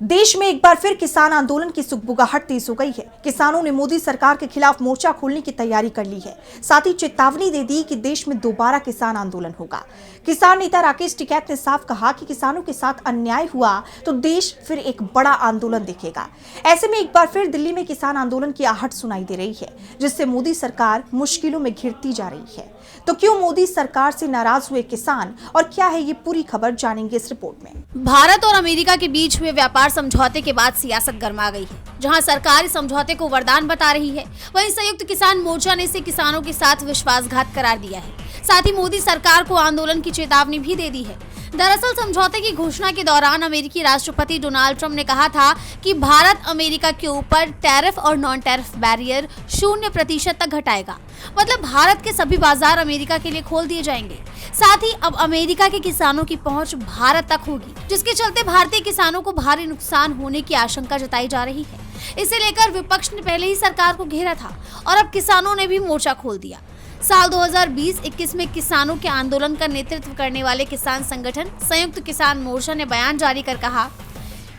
देश में एक बार फिर किसान आंदोलन की सुगबुगाहट तेज हो गई है। किसानों ने मोदी सरकार के खिलाफ मोर्चा खोलने की तैयारी कर ली है। साथ ही चेतावनी दे दी कि देश में दोबारा किसान आंदोलन होगा। किसान नेता राकेश टिकैत ने साफ कहा कि किसानों के साथ अन्याय हुआ तो देश फिर एक बड़ा आंदोलन देखेगा। ऐसे में एक बार फिर दिल्ली में किसान आंदोलन की आहट सुनाई दे रही है, जिससे मोदी सरकार मुश्किलों में घिरती जा रही है। तो क्यों मोदी सरकार से नाराज हुए किसान और क्या है ये पूरी खबर, जानेंगे इस रिपोर्ट में। भारत और अमेरिका के बीच हुए व्यापार समझौते के बाद सियासत गर्मा गई है। जहां सरकार इस समझौते को वरदान बता रही है, वहीं संयुक्त किसान मोर्चा ने इसे किसानों के साथ विश्वासघात करार दिया है। साथ ही मोदी सरकार को आंदोलन की चेतावनी भी दे दी है। दरअसल समझौते की घोषणा के दौरान अमेरिकी राष्ट्रपति डोनाल्ड ट्रंप ने कहा था कि भारत अमेरिका के ऊपर टैरिफ और नॉन टैरिफ बैरियर 0% तक घटाएगा। मतलब भारत के सभी बाजार अमेरिका के लिए खोल दिए जाएंगे। साथ ही अब अमेरिका के किसानों की पहुंच भारत तक होगी, जिसके चलते भारतीय किसानों को भारी नुकसान होने की आशंका जताई जा रही है। इसे लेकर विपक्ष ने पहले ही सरकार को घेरा था और अब किसानों ने भी मोर्चा खोल दिया। साल 2020-21 में किसानों के आंदोलन का नेतृत्व करने वाले किसान संगठन संयुक्त किसान मोर्चा ने बयान जारी कर कहा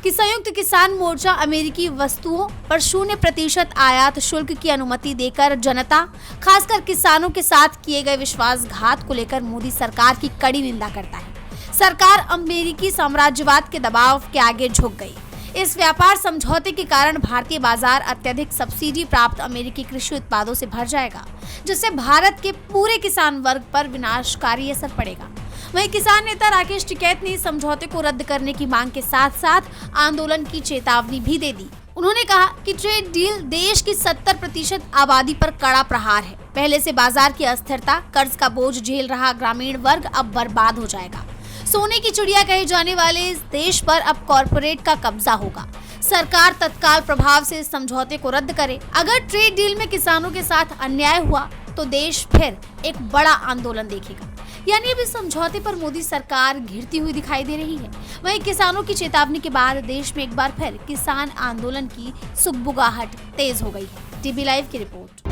कि संयुक्त किसान मोर्चा अमेरिकी वस्तुओं पर 0% आयात शुल्क की अनुमति देकर जनता, खासकर किसानों के साथ किए गए विश्वासघात को लेकर मोदी सरकार की कड़ी निंदा करता है। सरकार अमेरिकी साम्राज्यवाद के दबाव के आगे झुक गई। इस व्यापार समझौते के कारण भारतीय बाजार अत्यधिक सब्सिडी प्राप्त अमेरिकी कृषि उत्पादों से भर जाएगा, जिससे भारत के पूरे किसान वर्ग पर विनाशकारी असर पड़ेगा। वहीं किसान नेता राकेश टिकैत ने समझौते को रद्द करने की मांग के साथ साथ आंदोलन की चेतावनी भी दे दी। उन्होंने कहा कि ट्रेड डील देश की 70% आबादी पर कड़ा प्रहार है। पहले से बाजार की अस्थिरता, कर्ज का बोझ झेल रहा ग्रामीण वर्ग अब बर्बाद हो जाएगा। सोने की चिड़िया कहे जाने वाले इस देश पर अब कॉरपोरेट का कब्जा होगा। सरकार तत्काल प्रभाव से इस समझौते को रद्द करे। अगर ट्रेड डील में किसानों के साथ अन्याय हुआ तो देश फिर एक बड़ा आंदोलन देखेगा। यानी अब इस समझौते पर मोदी सरकार घिरती हुई दिखाई दे रही है। वहीं किसानों की चेतावनी के बाद देश में एक बार फिर किसान आंदोलन की सुगबुगाहट तेज हो गई है। टीवी लाइव की रिपोर्ट।